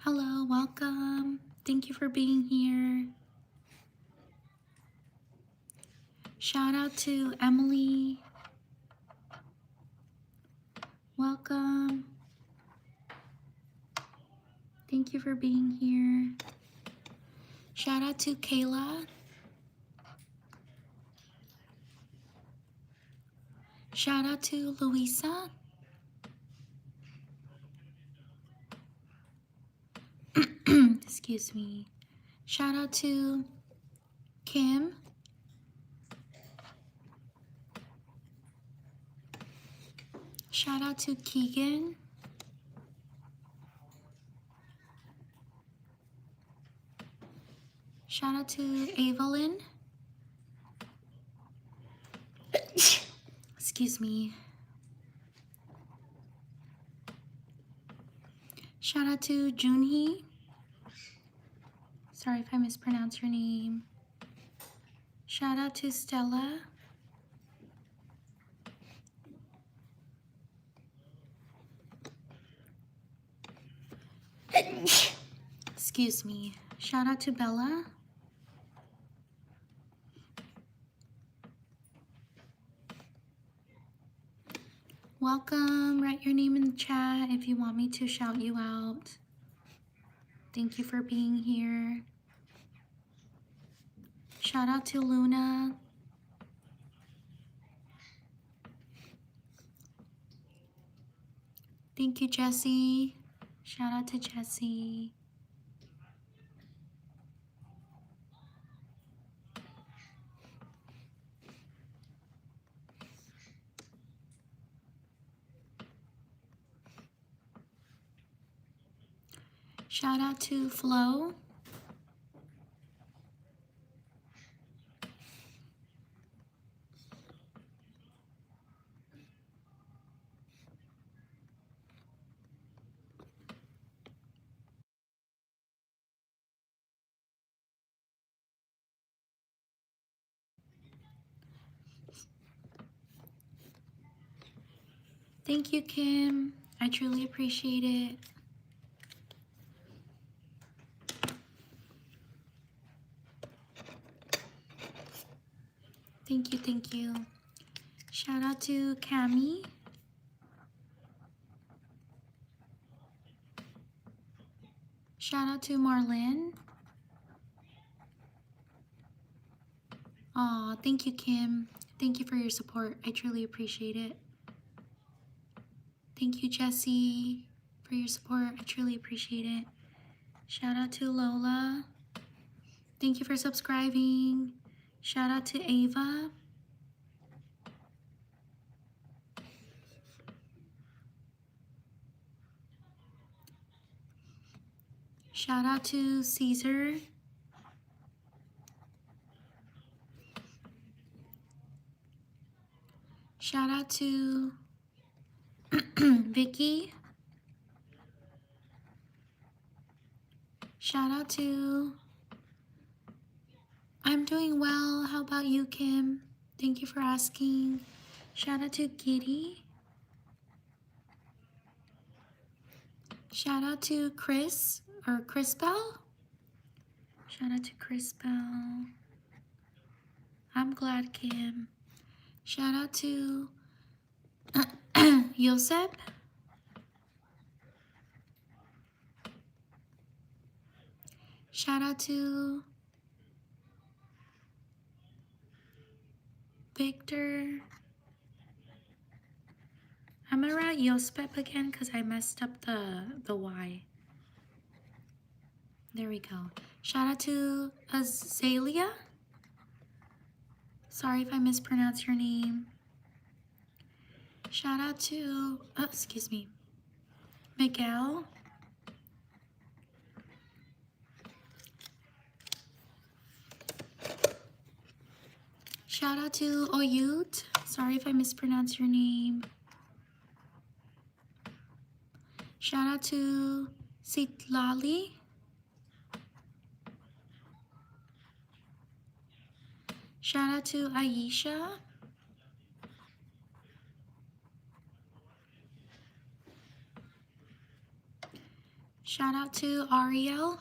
Hello, welcome. Thank you for being here. Shout out to Emily. Welcome. Thank you for being here. Shout out to Kayla. Shout out to Louisa. Excuse me. Shout out to Kim. Shout out to Keegan. Shout out to Evelyn. Excuse me. Shout out to Junhee. Sorry if I mispronounce your name. Shout out to Stella. Excuse me. Shout out to Bella. Welcome. Write your name in the chat if you want me to shout you out. Thank you for being here. Shout out to Luna. Thank you, Jessie. Shout out to Jessie. Shout out to Flo. Thank you, Kim. I truly appreciate it. Thank you, thank you. Shout out to Cami. Shout out to Marlene. Aw, thank you, Kim. Thank you for your support. I truly appreciate it. Thank you, Jessie, for your support. I truly appreciate it. Shout out to Lola. Thank you for subscribing. Shout out to Ava. Shout out to Caesar. Shout out to Vicky. Shout out to... I'm doing well. How about you, Kim? Thank you for asking. Shout out to Giddy. Shout out to Chris or Crispel. Shout out to Crispel. I'm glad, Kim. Shout out to Josep. Shout out to Victor. I'm gonna write Josep again because I messed up the Y. There we go. Shout out to Azalea. Sorry if I mispronounce your name. Shout out to, oh, excuse me, Miguel. Shout out to Oyut. Sorry if I mispronounce your name. Shout out to Sitlali. Shout out to Aisha. Shout out to Ariel.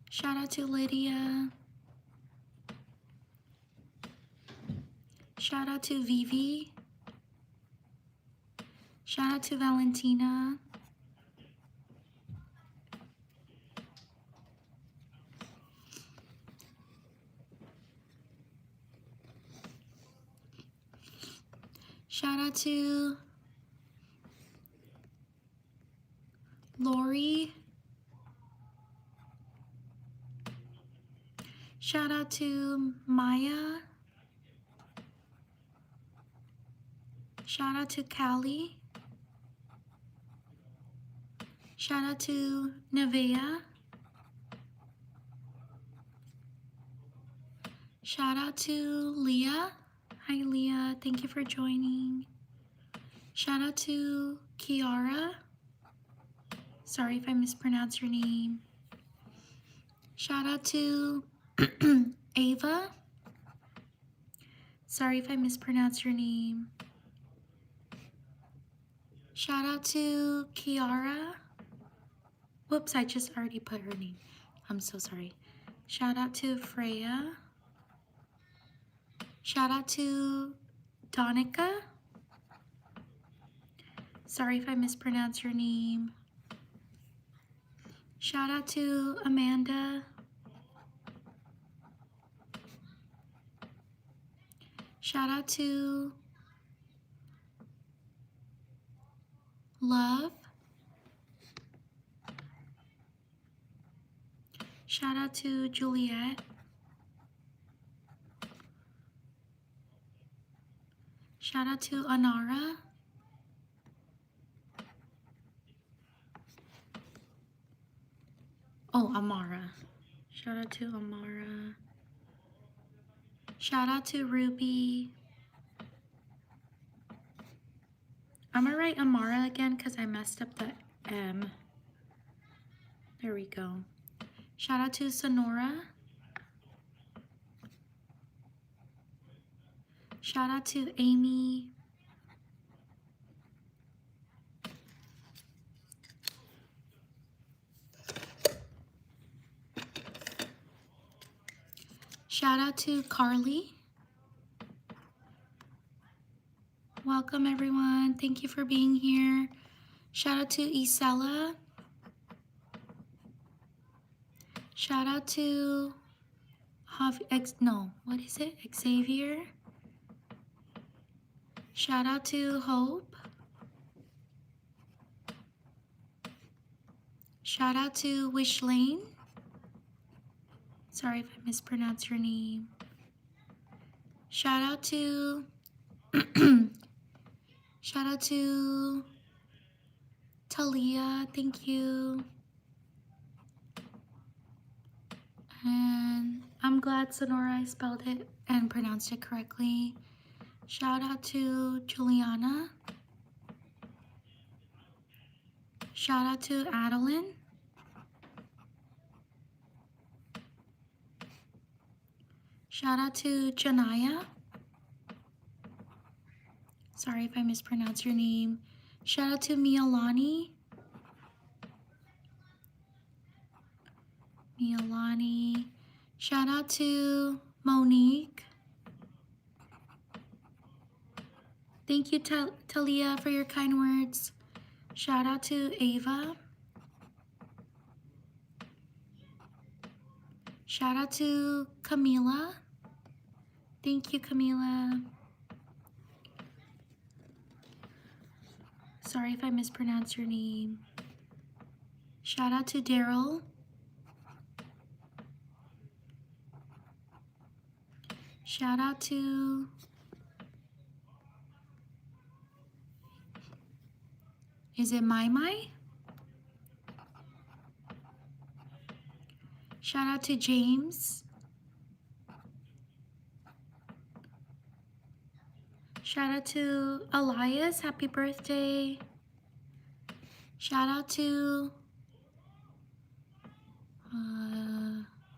Shout out to Lydia. Shout out to Vivi. Shout out to Valentina. Shout out to Lori. Shout out to Maya. Shout out to Callie. Shout out to Nevea. Shout out to Leah. Hi Leah, thank you for joining. Shout out to Kiara. Sorry if I mispronounce your name. Shout out to Ava. Sorry if I mispronounce your name. Shout out to Kiara. Whoops, I just already put her name. I'm so sorry. Shout out to Freya. Shout out to Donica. Sorry if I mispronounce your name. Shout out to Amanda. Shout out to Love. Shout out to Juliet. Shout out to Anara. Oh, Amara. Shout out to Amara. Shout out to Ruby. I'm gonna write Amara again because I messed up the M. There we go. Shout out to Sonora. Shout out to Amy. Shout out to Carly. Welcome everyone. Thank you for being here. Shout out to Isella. Shout out to what is it? Xavier. Shout out to Hope. Shout out to Wishlane. Sorry if I mispronounced your name. Shout out to shout out to Talia. Thank you. And I'm glad Sonora I spelled it and pronounced it correctly. Shout out to Juliana. Shout out to Adeline. Shout out to Janaya. Sorry if I mispronounced your name. Shout out to Mialani. Mialani. Shout out to Monique. Thank you, Talia, for your kind words. Shout out to Ava. Shout out to Camila. Thank you, Camila. Sorry if I mispronounced your name. Shout out to Daryl. Shout out to is it Mai? Shout out to James. Shout out to Elias, happy birthday. Shout out to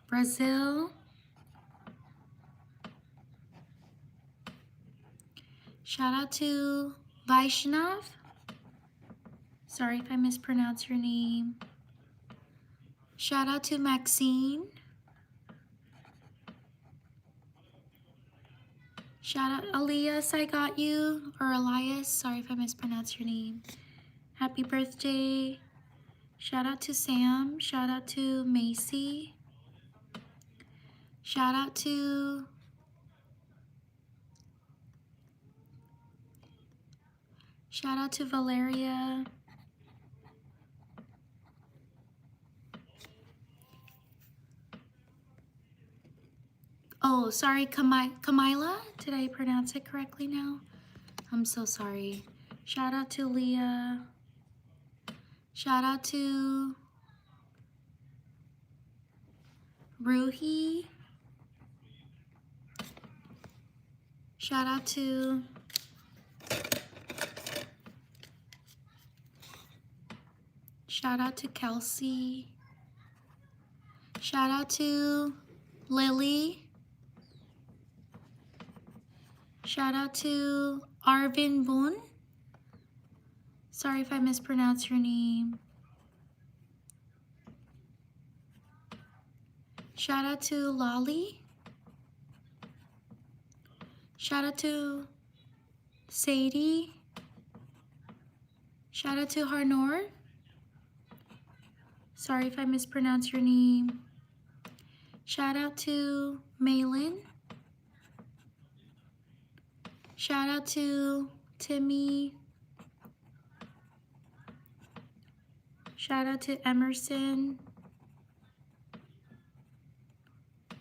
Brazil. Shout out to Vaishnav. Sorry if I mispronounce your name. Shout out to Maxine. Shout out Elias, I got you. Or Elias, sorry if I mispronounced your name. Happy birthday. Shout out to Sam. Shout out to Macy. Shout out to Valeria. Oh, sorry, Kamila. Did I pronounce it correctly now? I'm so sorry. Shout out to Leah. Shout out to Ruhi. Shout out to Kelsey. Shout out to Lily. Shout out to Arvin Boon. Sorry if I mispronounced your name. Shout out to Lolly. Shout out to Sadie. Shout out to Harnor. Sorry if I mispronounced your name. Shout out to Malin. Shout out to Timmy. Shout out to Emerson.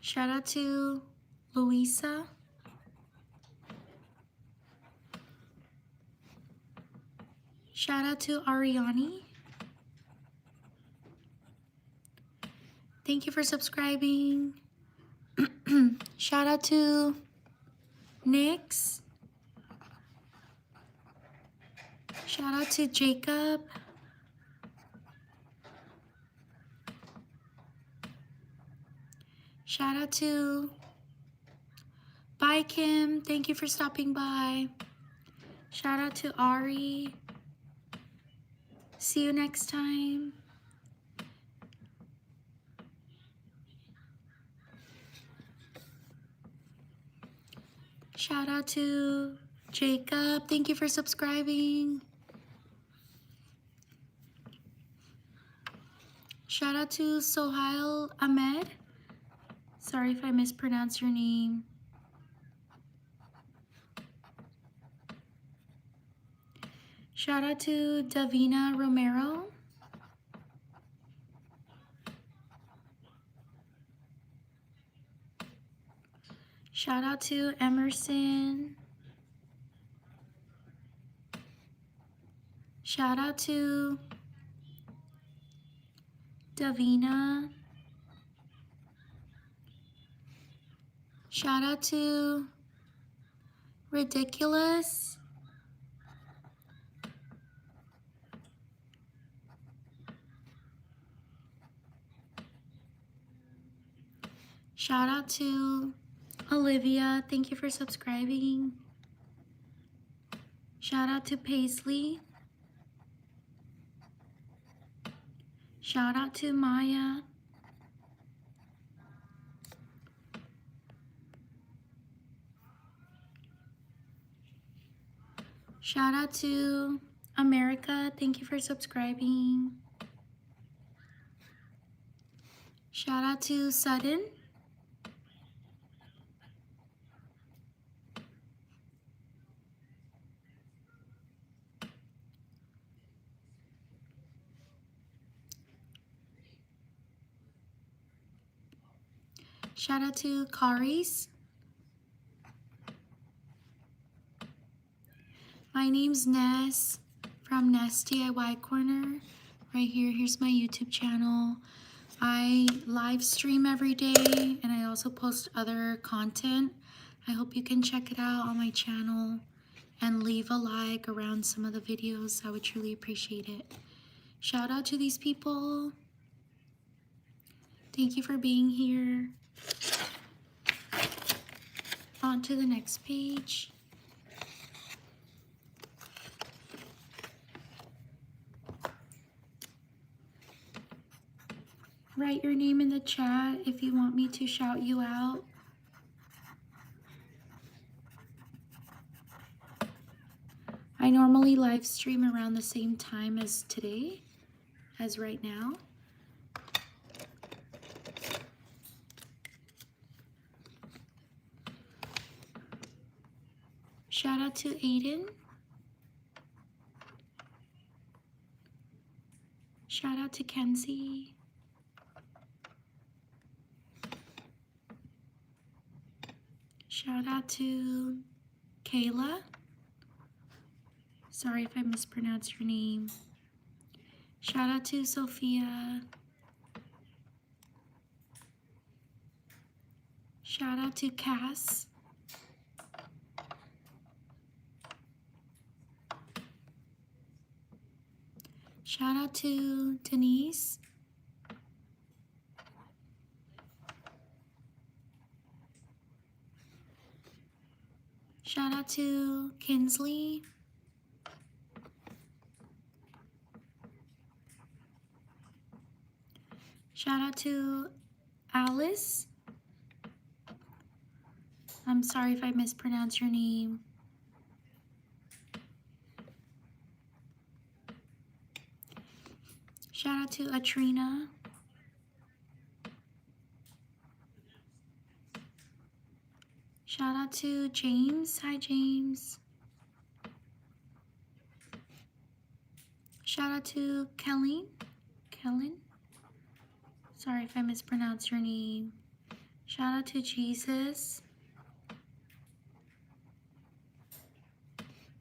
Shout out to Louisa. Shout out to Ariani. Thank you for subscribing. Shout out to Nix. Shout out to Jacob. Shout out to Bye Kim. Thank you for stopping by. Shout out to Ari. See you next time. Shout out to Jacob. Thank you for subscribing. Shout out to Sohail Ahmed. Sorry if I mispronounced your name. Shout out to Davina Romero. Shout out to Emerson. Shout out to Davina. Shout out to Ridiculous. Shout out to Olivia. Thank you for subscribing. Shout out to Paisley. Shout out to Maya. Shout out to America. Thank you for subscribing. Shout out to Sudden. Shout out to Karis. My name's Ness from NessDIYcorner. Right here, here's my YouTube channel. I live stream every day and I also post other content. I hope you can check it out on my channel and leave a like around some of the videos. I would truly appreciate it. Shout out to these people. Thank you for being here. On to the next page. Write your name in the chat if you want me to shout you out. I normally live stream around the same time as today, as right now. Shout out to Aiden. Shout out to Kenzie. Shout out to Kayla. Sorry if I mispronounced your name. Shout out to Sophia. Shout out to Cass. Shout out to Denise. Shout out to Kinsley. Shout out to Alice. I'm sorry if I mispronounced your name. Shout out to Atrina. Shout out to James. Hi, James. Shout out to Kellen. Sorry if I mispronounced your name. Shout out to Jesus.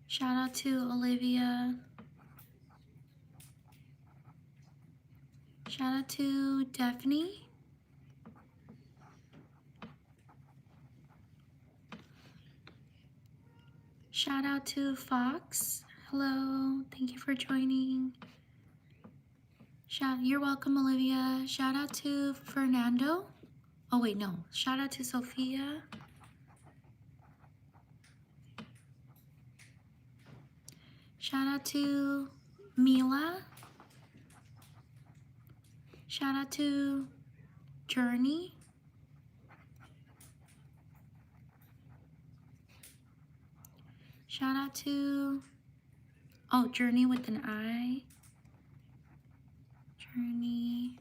Shout out to Olivia. Shout out to Daphne. Shout out to Fox. Hello, thank you for joining. You're welcome, Olivia. Shout out to Fernando. Oh wait, no. Shout out to Sophia. Shout out to Mila. Shout out to Journey. Shout out to, oh, Journey with an I. Journey.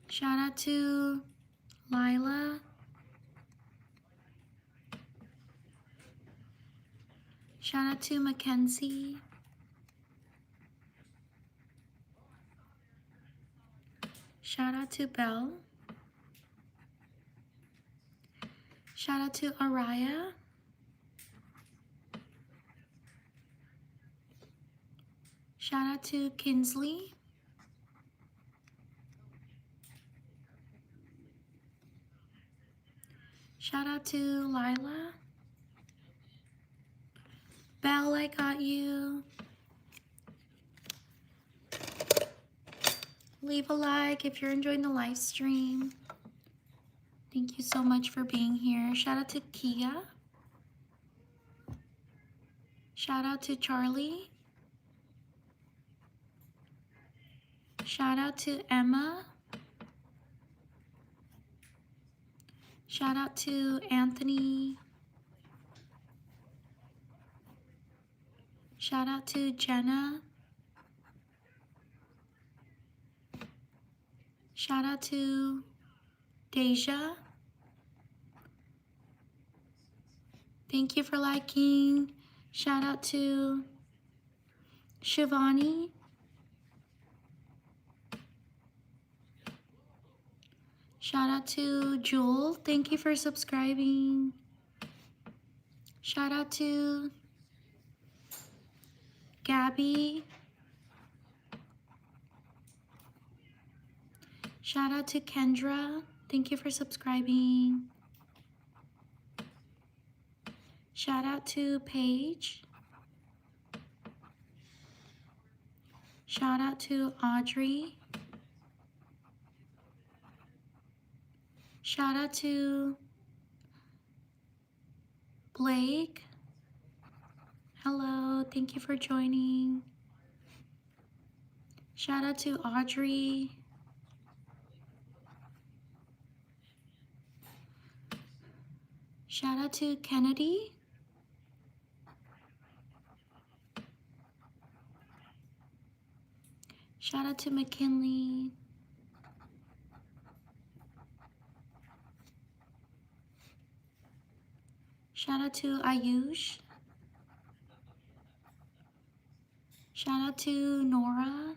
Shout out to Lila. Shout out to Mackenzie. Shout out to Belle. Shout out to Araya. Shout out to Kinsley. Shout out to Lila. Belle, I got you. Leave a like if you're enjoying the live stream. Thank you so much for being here. Shout out to Kia. Shout out to Charlie. Shout out to Emma. Shout out to Anthony. Shout out to Jenna. Shout out to Deja. Thank you for liking. Shout out to Shivani. Shout out to Jewel. Thank you for subscribing. Shout out to Gabby. Shout out to Kendra. Thank you for subscribing. Shout out to Paige. Shout out to Audrey. Shout out to Blake. Hello, thank you for joining. Shout out to Audrey. Shout out to Kennedy. Shout out to McKinley. Shout out to Ayush. Shout out to Nora.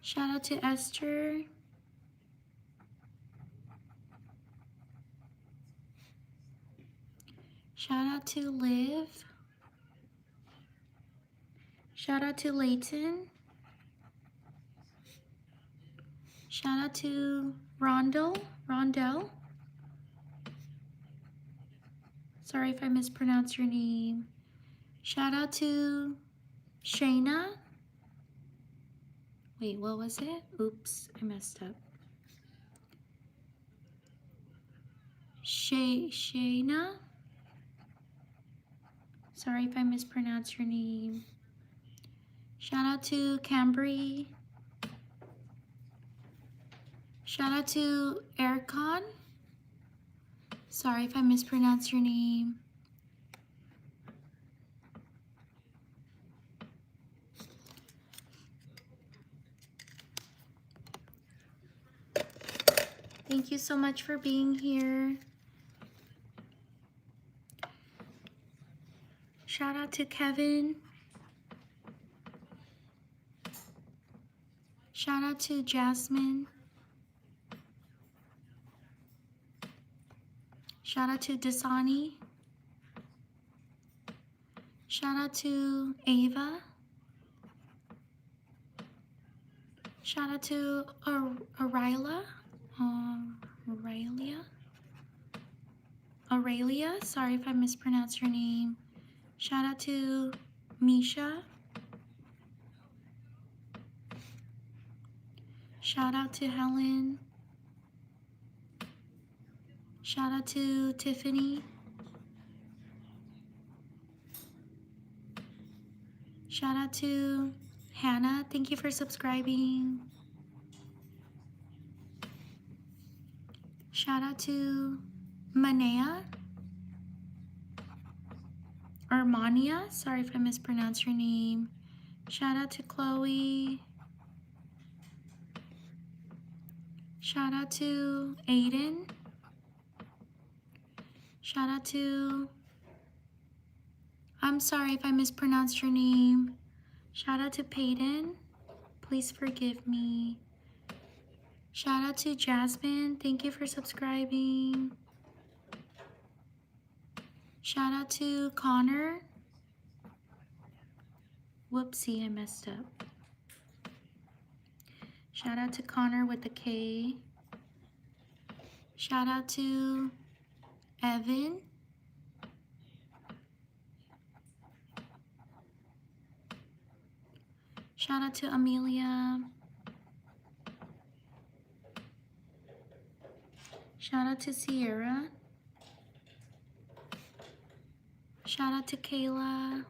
Shout out to Esther. Shout out to Liv. Shout out to Layton. Shout out to Rondell. Sorry if I mispronounced your name. Shout out to Shayna. Wait, what was it? Oops, I messed up. Shayna. Sorry if I mispronounced your name. Shout out to Cambry. Shout out to Ericon. Sorry if I mispronounced your name. Thank you so much for being here. Shout out to Kevin. Shout out to Jasmine. Shout out to Dasani. Shout out to Ava. Shout out to Aurelia. Sorry if I mispronounced your name. Shout out to Misha. Shout out to Helen. Shout out to Tiffany. Shout out to Hannah. Thank you for subscribing. Shout out to Manea. Or Mania. Sorry if I mispronounced your name. Shout out to Chloe. Shout out to Aiden. Shout out to, I'm sorry if I mispronounced your name. Shout out to Peyton. Please forgive me. Shout out to Jasmine. Thank you for subscribing. Shout out to Connor. Whoopsie, I messed up. Shout out to Connor with the K. Shout out to Evan. Shout out to Amelia. Shout out to Sierra. Shout out to Kayla.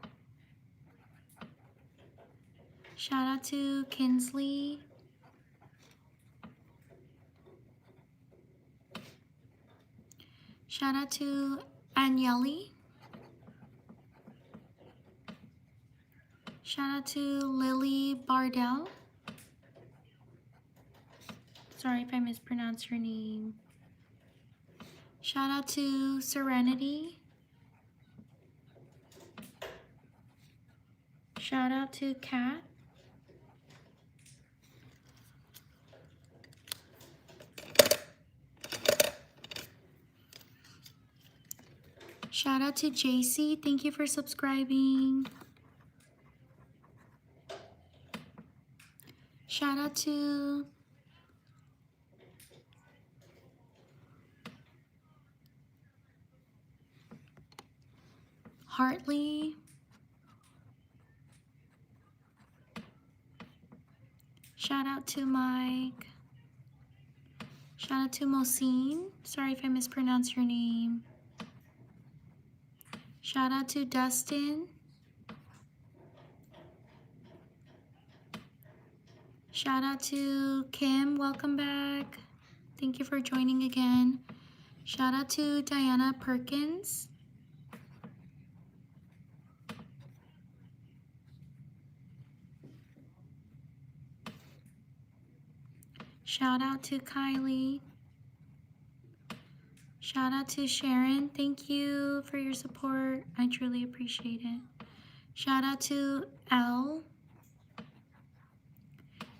Shout out to Kinsley. Shout out to Agnelli. Shout out to Lily Bardell. Sorry if I mispronounced your name. Shout out to Serenity. Shout out to Kat. Shout out to JC. Thank you for subscribing. Shout out to Hartley. Shout out to Mike. Shout out to Mosine. Sorry if I mispronounced your name. Shout out to Dustin. Shout out to Kim, welcome back. Thank you for joining again. Shout out to Diana Perkins. Shout out to Kylie. Shout out to Sharon. Thank you for your support. I truly appreciate it. Shout out to Elle.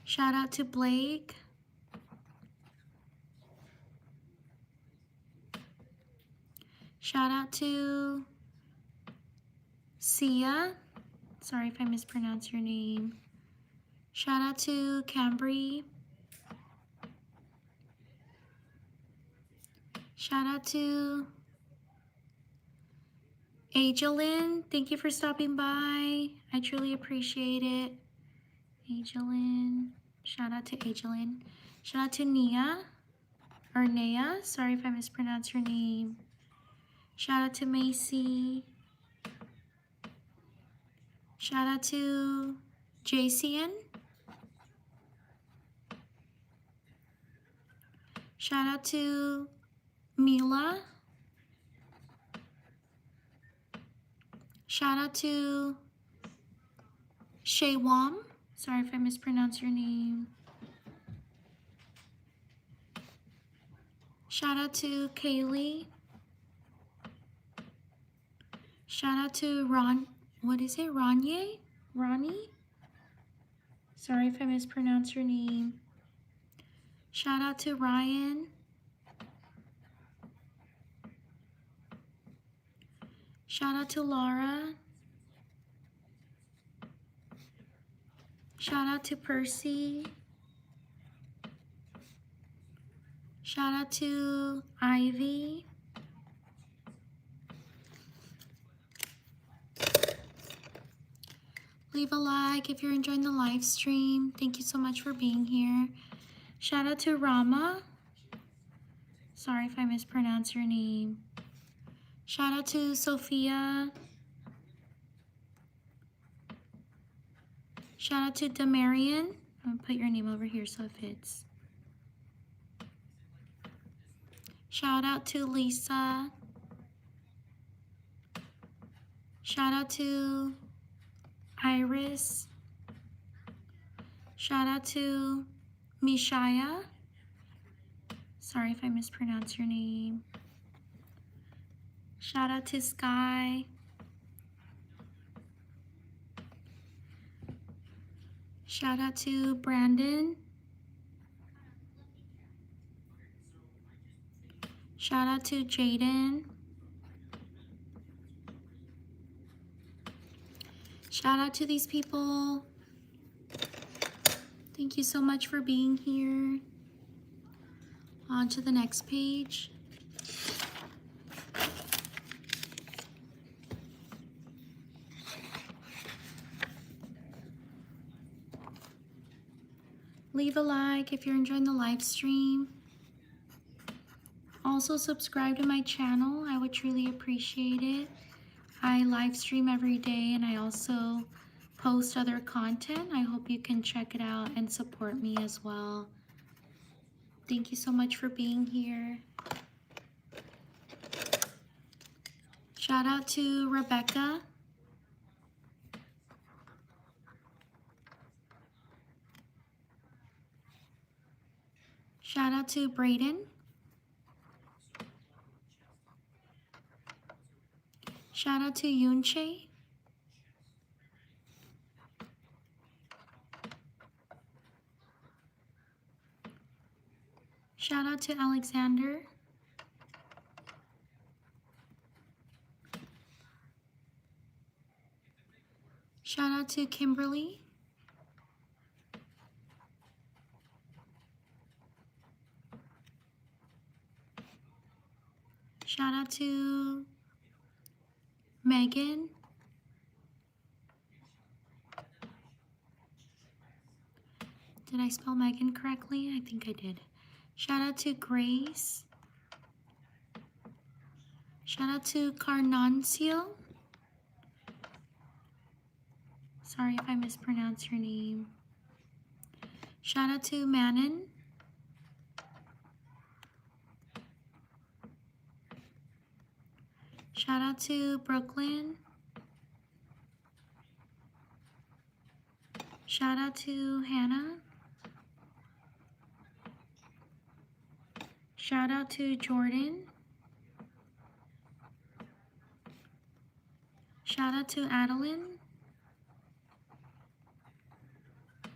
Shout out to Blake. Shout out to Sia. Sorry if I mispronounce your name. Shout out to Cambry. Shout out to Angelin. Thank you for stopping by. I truly appreciate it. Angelin. Shout out to Angelin. Shout out to Nia. Or Nea. Sorry if I mispronounce your name. Shout out to Macy. Shout out to JCN. Shout out to Mila. Shout out to Shaywam. Sorry if I mispronounce your name. Shout out to Kaylee. Shout out to Ronnie? Sorry if I mispronounce your name. Shout out to Ryan. Shout out to Laura. Shout out to Percy. Shout out to Ivy. Leave a like if you're enjoying the live stream. Thank you so much for being here. Shout out to Rama. Sorry if I mispronounce your name. Shout out to Sophia. Shout out to Demarian. I'm going to put your name over here so it fits. Shout out to Lisa. Shout out to Iris. Shout out to Mishaya. Sorry if I mispronounce your name. Shout out to Sky. Shout out to Brandon. Shout out to Jaden. Shout out to these people. Thank you so much for being here. On to the next page. Leave a like if you're enjoying the live stream. Also subscribe to my channel. I would truly appreciate it. I live stream every day and I also post other content. I hope you can check it out and support me as well. Thank you so much for being here. Shout out to Rebecca. Shout out to Brayden. Shout out to Yunche. Shout out to Alexander. Shout out to Kimberly. Shout out to Megan. Did I spell Megan correctly? I think I did. Shout out to Grace. Shout out to Carnancio. Sorry if I mispronounce your name. Shout out to Manon. Shout out to Brooklyn. Shout out to Hannah. Shout out to Jordan. Shout out to Adeline.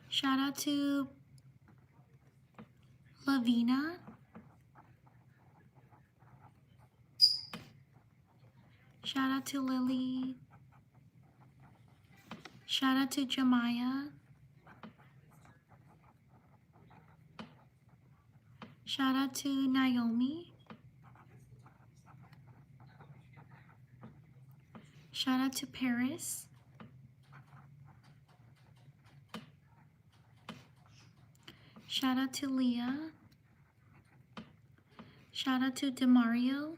Shout out to Lavina. Shout out to Lily. Shout out to Jemiah. Shout out to Naomi. Shout out to Paris. Shout out to Leah. Shout out to Demario.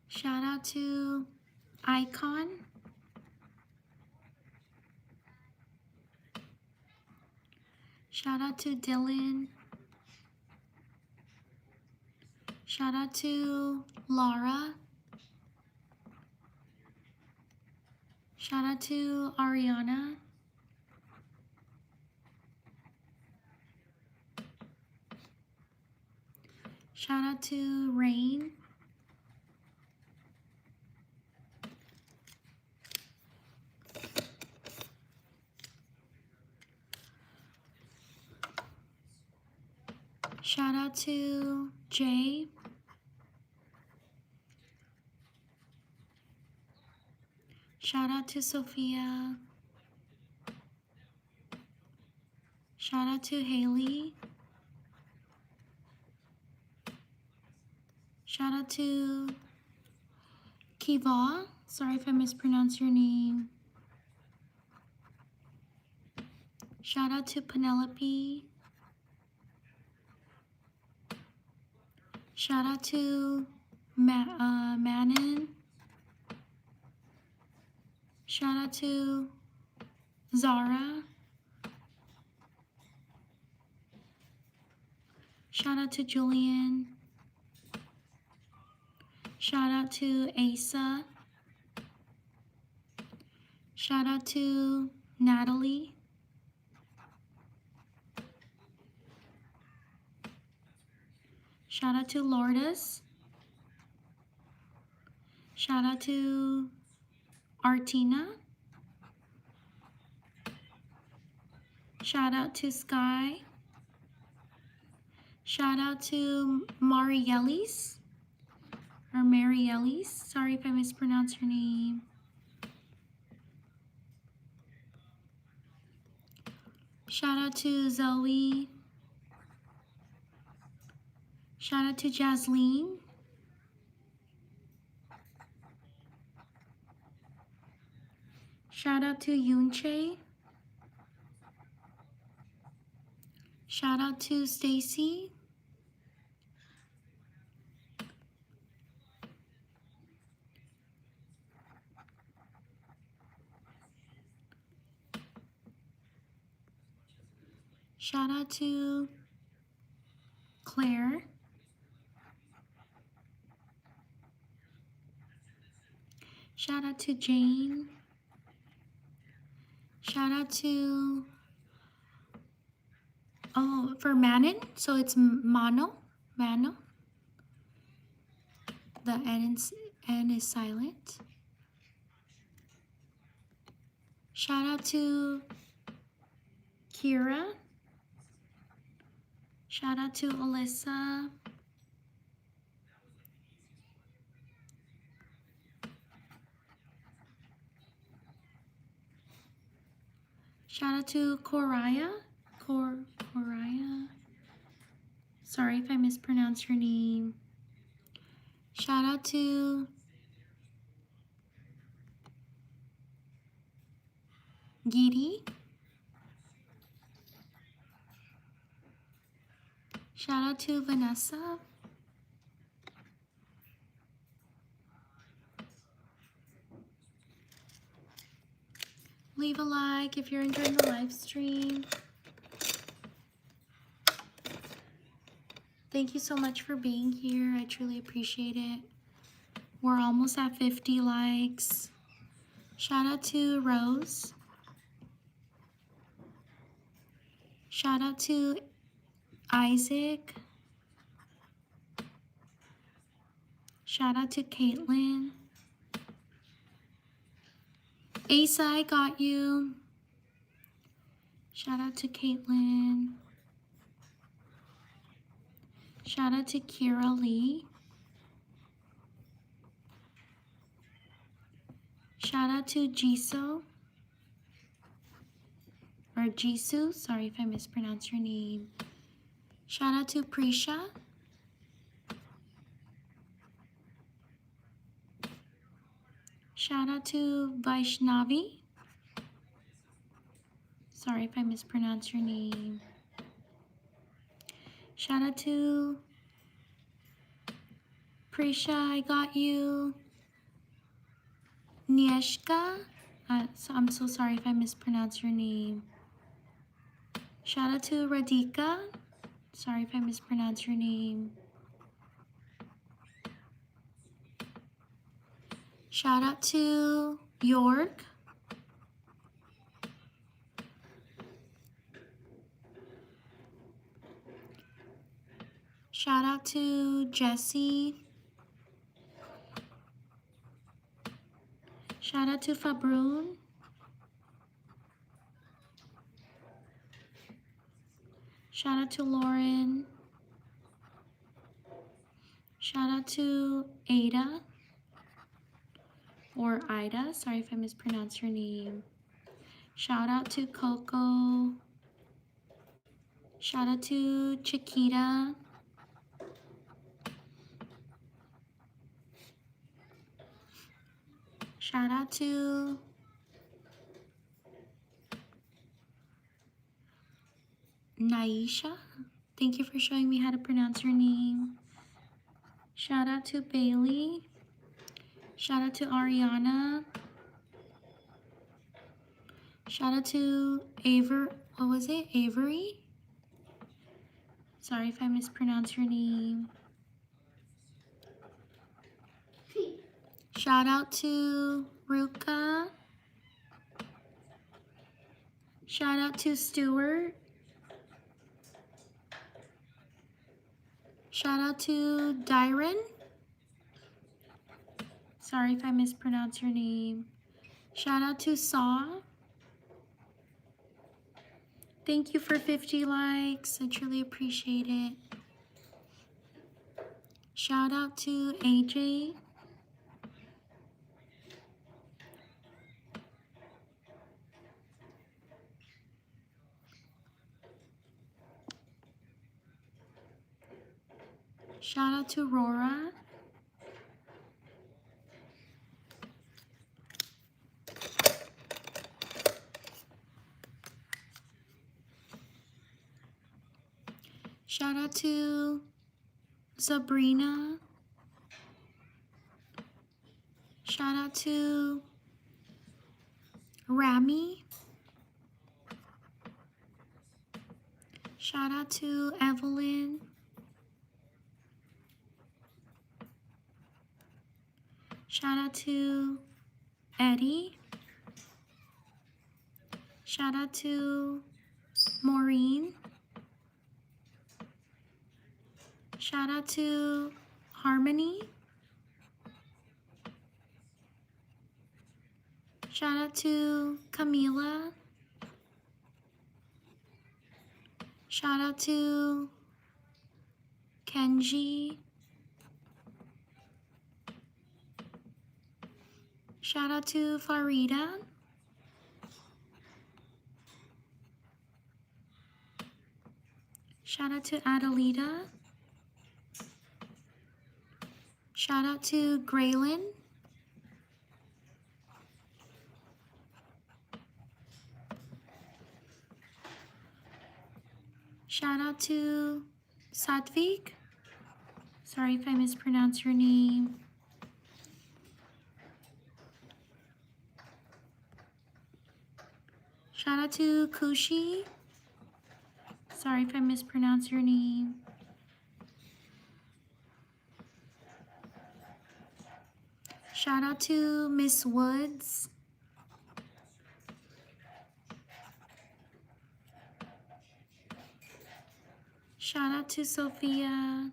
Shout out to Icon. Shout out to Dylan. Shout out to Laura. Shout out to Ariana. Shout out to Rain. Shout out to Jay. Shout out to Sophia. Shout out to Haley. Shout out to Kiva. Sorry if I mispronounced your name. Shout out to Penelope. Shout out to Manon. Shout out to Zara. Shout out to Julian. Shout out to Asa. Shout out to Natalie. Shout out to Lourdes. Shout out to Artina. Shout out to Sky. Shout out to Mariellis. Or Mariellis. Sorry if I mispronounced your name. Shout out to Zoe. Shout out to Jasleen. Shout out to Yunche. Shout out to Stacy. Shout out to Claire. Shout out to Jane. Shout out to, oh, for Manon, so it's Mano. The N is silent. Shout out to Kira. Shout out to Alyssa. Shout out to Coraya. Coraya. Sorry if I mispronounced your name. Shout out to Giri. Shout out to Vanessa. Leave a like if you're enjoying the live stream. Thank you so much for being here. I truly appreciate it. We're almost at 50 likes. Shout out to Rose. Shout out to Isaac. Shout out to Caitlin. Asa, I got you. Shout out to Caitlin. Shout out to Kira Lee. Shout out to Jisoo. Or Jisoo, sorry if I mispronounced your name. Shout out to Prisha. Shout out to Vaishnavi. Sorry if I mispronounced your name. Shout out to Prisha, I got you. Nieshka, I'm so sorry if I mispronounced your name. Shout out to Radhika. Sorry if I mispronounced your name. Shout out to York. Shout out to Jessie. Shout out to Fabroon. Shout out to Lauren. Shout out to Ada. Or Ida. Sorry if I mispronounced your name. Shout out to Coco. Shout out to Chiquita. Shout out to Naisha. Thank you for showing me how to pronounce your name. Shout out to Bailey. Shout out to Ariana. Shout out to Avery? Sorry if I mispronounced your name. Shout out to Ruka. Shout out to Stuart. Shout out to Dyron. Sorry if I mispronounced your name. Shout out to Saw. Thank you for 50 likes. I truly appreciate it. Shout out to AJ. Shout out to Rora. Shout out to Sabrina. Shout out to Rami. Shout out to Evelyn. Shout out to Eddie. Shout out to Maureen. Shout out to Harmony. Shout out to Camila. Shout out to Kenji. Shout out to Farida. Shout out to Adelita. Shout out to Graylin. Shout out to Satvik. Sorry if I mispronounced your name. Shout out to Kushi. Sorry if I mispronounced your name. Shout out to Miss Woods. Shout out to Sophia.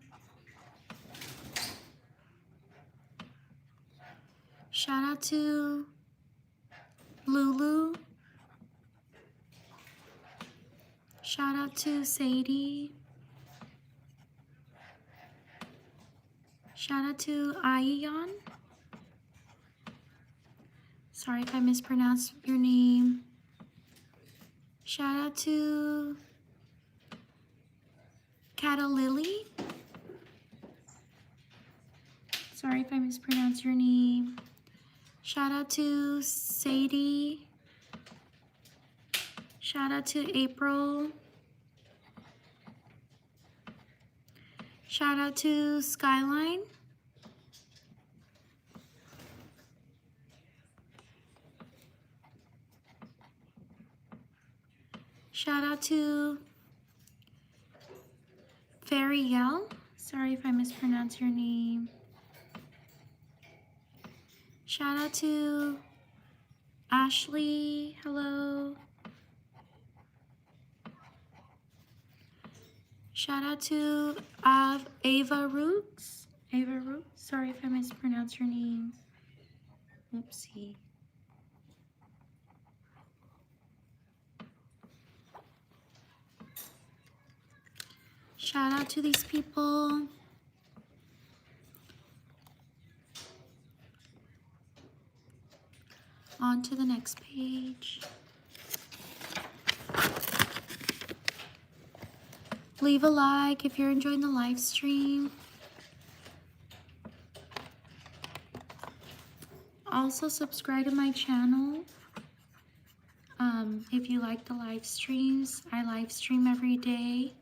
Shout out to Lulu. Shout out to Sadie. Shout out to Ayan. Sorry if I mispronounced your name. Shout out to Catalili. Sorry if I mispronounced your name. Shout out to Sadie. Shout out to April. Shout out to Skyline. Shout out to Fariel. Sorry if I mispronounced your name. Shout out to Ashley. Hello. Shout out to Ava Roots. Ava Roots. Sorry if I mispronounced your name. Oopsie. Shout out to these people. On to the next page. Leave a like if you're enjoying the live stream. Also subscribe to my channel. If you like the live streams, I live stream every day.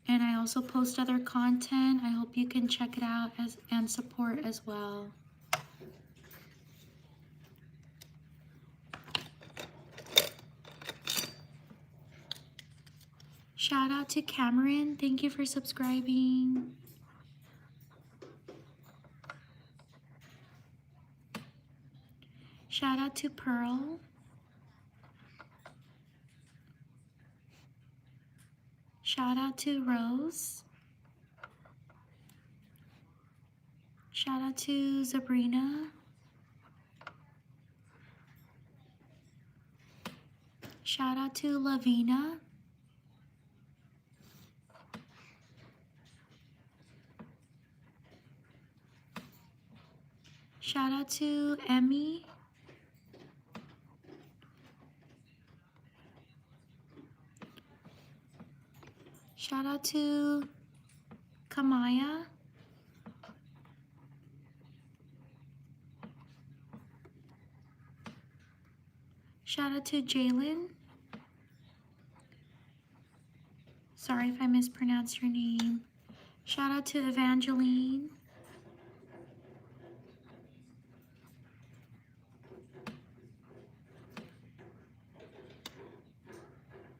And I also post other content. I hope you can check it out and support as well. Shout out to Cameron. Thank you for subscribing. Shout out to Pearl. Shout out to Rose. Shout out to Sabrina. Shout out to Lavina. Shout out to Emmy. Shout out to Kamaya. Shout out to Jalen. Sorry if I mispronounced your name. Shout out to Evangeline.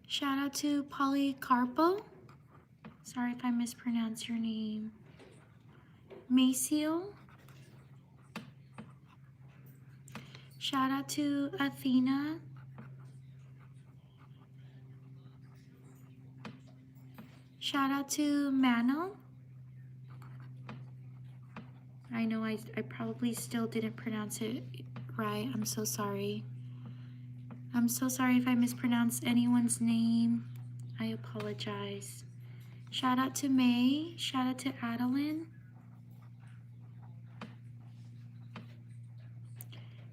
Shout out to Polycarpo. Sorry if I mispronounced your name. Maceo. Shout out to Athena. Shout out to Mano. I know I probably still didn't pronounce it right. I'm so sorry. I'm so sorry if I mispronounced anyone's name. I apologize. Shout out to May. Shout out to Adeline.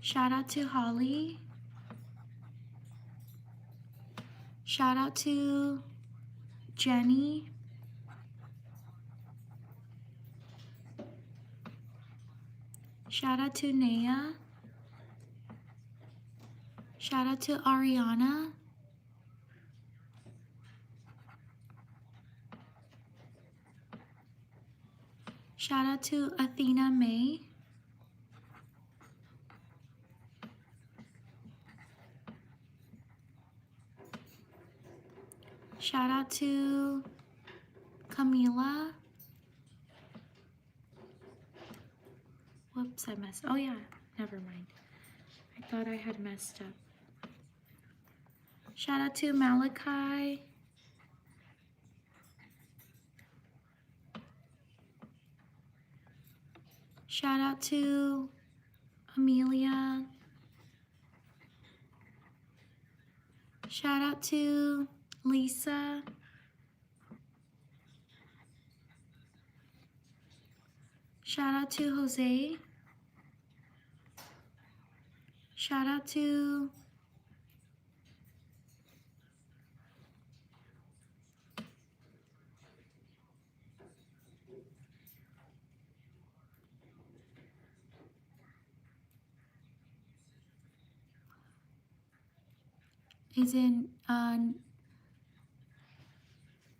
Shout out to Holly. Shout out to Jenny. Shout out to Naya. Shout out to Ariana. Shout out to Athena May. Shout out to Camila. Whoops, I messed. Oh yeah, never mind. I thought I had messed up. Shout out to Malachi. Shout out to Amelia. Shout out to Lisa. Shout out to Jose. Shout out to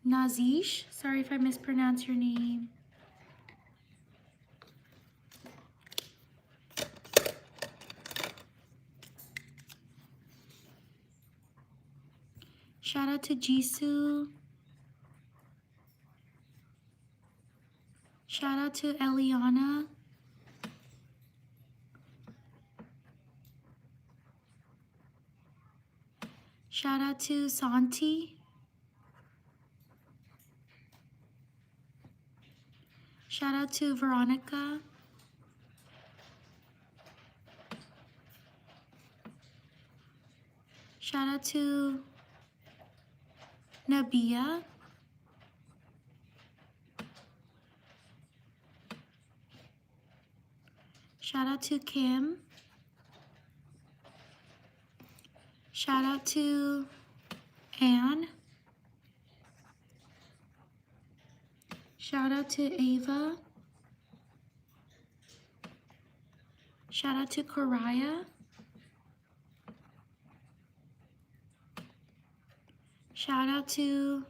Nazish. Sorry if I mispronounce your name. Shout out to Jisoo. Shout out to Eliana. Shout out to Santi. Shout out to Veronica. Shout out to Nabia. Shout out to Kim. Shout out to Anne. Shout out to Ava. Shout out to Koraya. Shout out to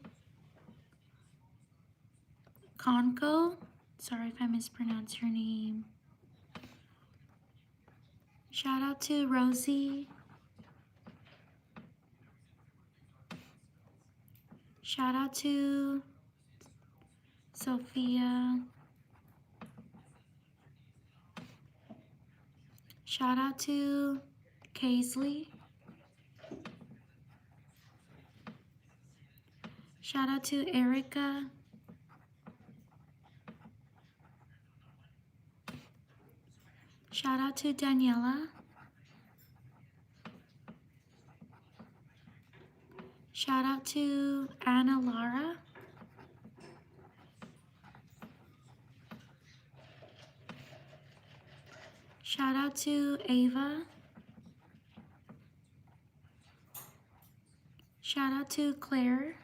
Conco. Sorry if I mispronounce your name. Shout out to Rosie. Shout out to Sophia. Shout out to Kaisley. Shout out to Erica. Shout out to Daniela. Shout out to Anna Lara. Shout out to Ava. Shout out to Claire.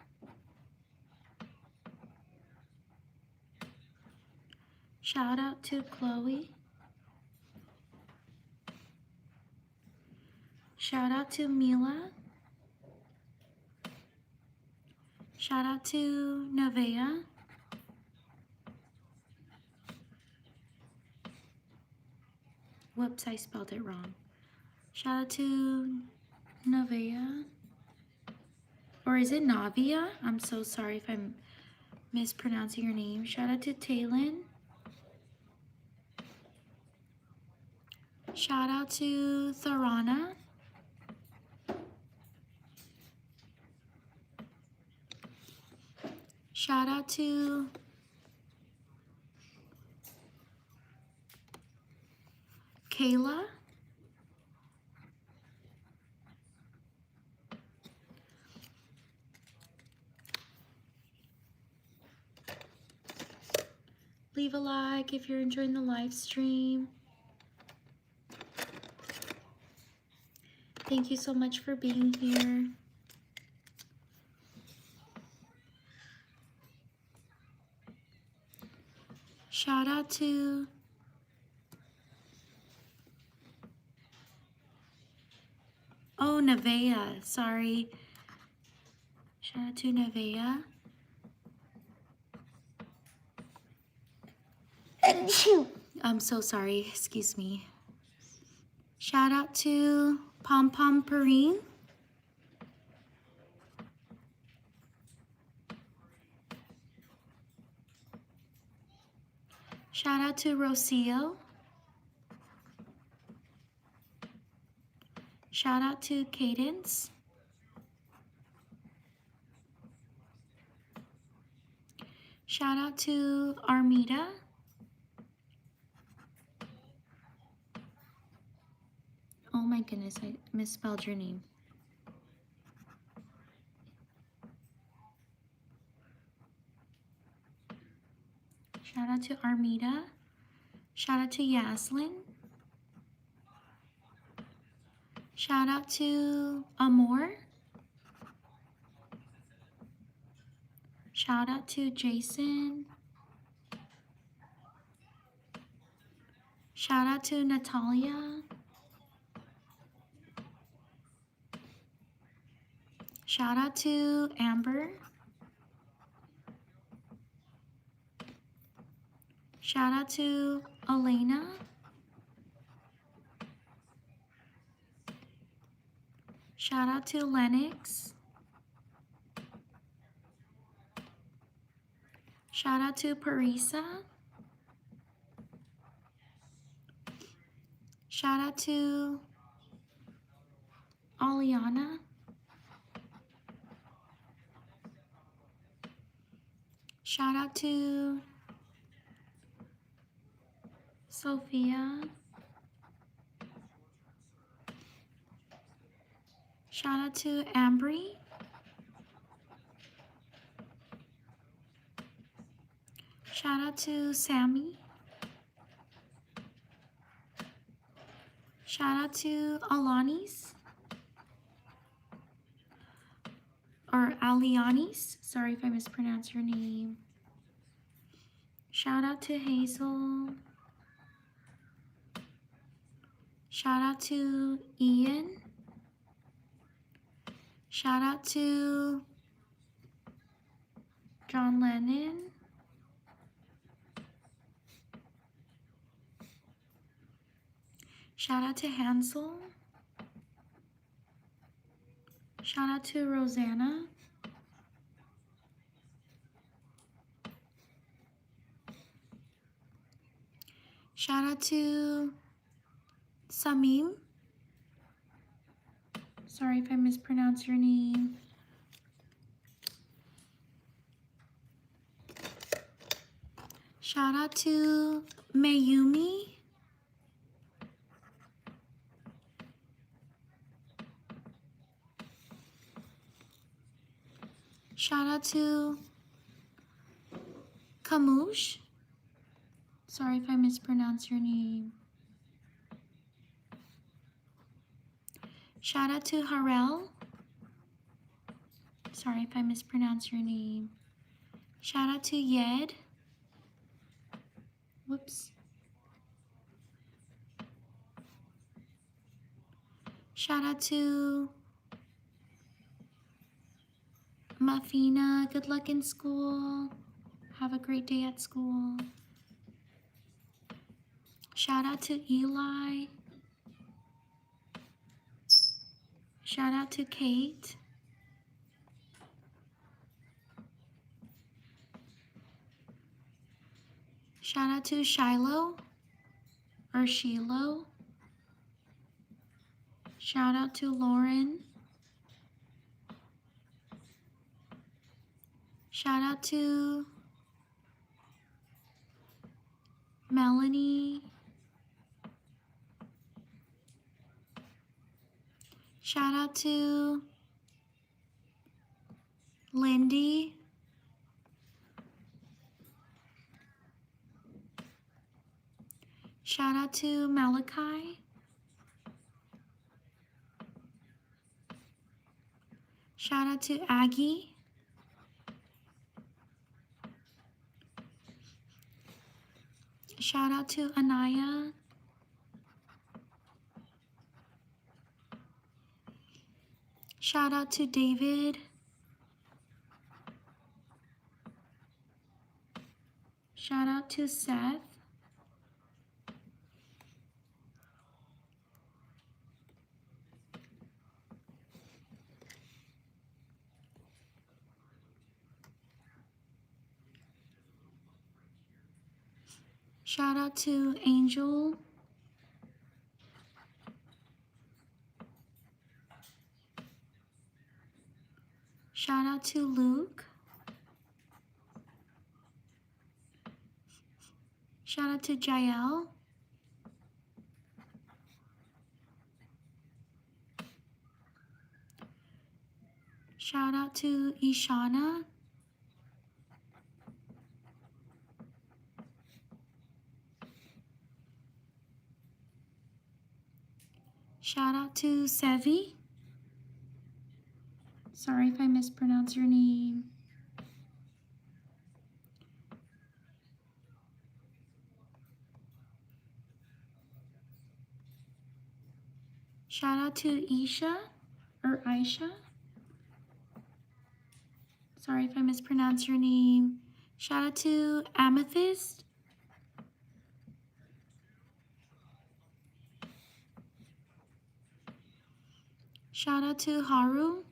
Shout out to Chloe. Shout out to Mila. Shout out to Nevaeh. Whoops, I spelled it wrong. Shout out to Nevaeh. Or is it Navia? I'm so sorry if I'm mispronouncing your name. Shout out to Taylin. Shout out to Tharana. Shout out to Kayla. Leave a like if you're enjoying the live stream. Thank you so much for being here. Shout out to Nevaeh, sorry. Shout out to Nevaeh. I'm so sorry, excuse me. Shout out to Pom Pom Perrine. to Rocio. Shout out to Cadence. Shout out to Armida. Oh my goodness, I misspelled your name. Shout out to Armida. Shout out to Yaslin. Shout out to Amor. Shout out to Jason. Shout out to Natalia. Shout out to Amber. Shout out to Elena. Shout out to Lennox. Shout out to Parisa. Shout out to Aliana. Shout out to Sophia. Shout out to Ambry. Shout out to Sammy. Shout out to Alanis. Or Alianis. Sorry if I mispronounced your name. Shout out to Hazel. Shout out to Ian. Shout out to John Lennon. Shout out to Hansel. Shout out to Rosanna. Shout out to Samim. Sorry if I mispronounced your name. Shout out to Mayumi. Shout out to Kamush. Sorry if I mispronounced your name. Shout out to Harel. Sorry if I mispronounced your name. Shout out to Yed. Whoops. Shout out to Mafina. Good luck in school. Have a great day at school. Shout out to Eli. Shout out to Kate. Shout out to Shiloh or Shiloh. Shout out to Lauren. Shout out to Melanie. Shout out to Lindy. Shout out to Malachi. Shout out to Aggie. Shout out to Anaya. Shout out to David. Shout out to Seth. Shout out to Angel. Shout out to Luke. Shout out to Jael. Shout out to Ishana. Shout out to Sevi. Sorry if I mispronounce your name. Shout out to Isha or Aisha. Sorry if I mispronounce your name. Shout out to Amethyst. Shout out to Haru.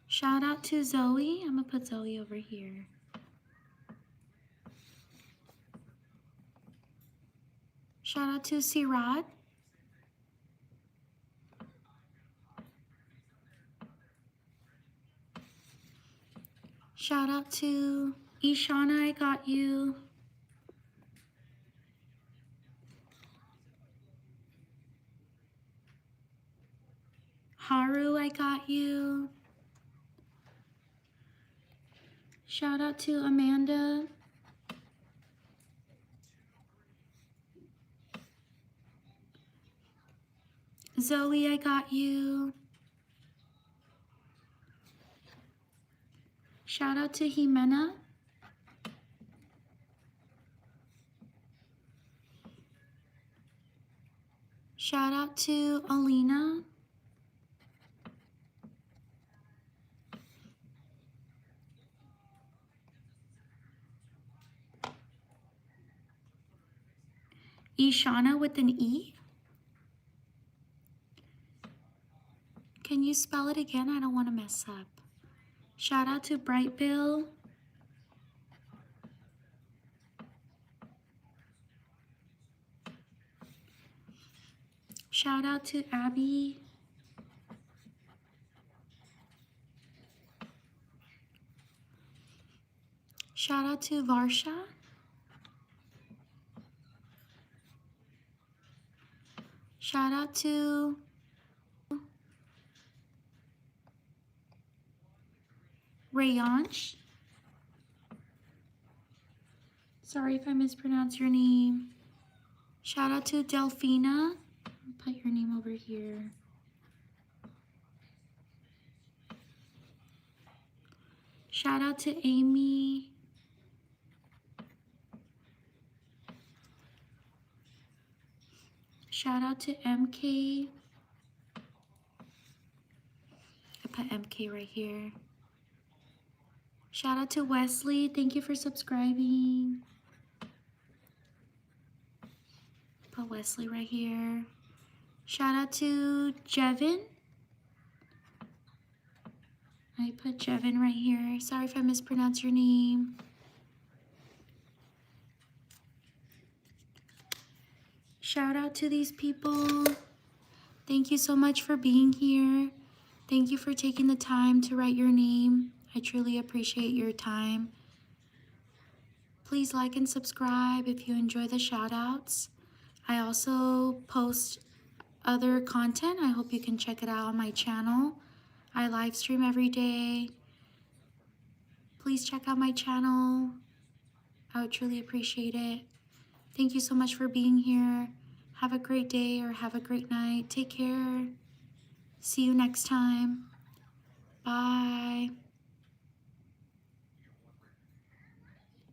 Shout out to Zoe. I'm gonna put Zoe over here. Shout out to Sirat. Shout out to Ishana, I got you. Haru, I got you. Shout out to Amanda. Zoe, I got you. Shout out to Jimena. Shout out to Alina. Ishana with an E. Can you spell it again? I don't want to mess up. Shout out to Bright Bill. Shout out to Abby. Shout out to Varsha. Shout out to Rayansh. Sorry if I mispronounce your name. Shout out to Delphina. I'll put your name over here. Shout out to Amy. Shout out to MK. I put MK right here. Shout out to Wesley. Thank you for subscribing. Put Wesley right here. Shout out to Jevin. I put Jevin right here. Sorry if I mispronounce your name. Shout out to these people. Thank you so much for being here. Thank you for taking the time to write your name. I truly appreciate your time. Please like and subscribe if you enjoy the shout outs. I also post other content. I hope you can check it out on my channel. I live stream every day. Please check out my channel. I would truly appreciate it. Thank you so much for being here. Have a great day or have a great night. Take care. See you next time. Bye.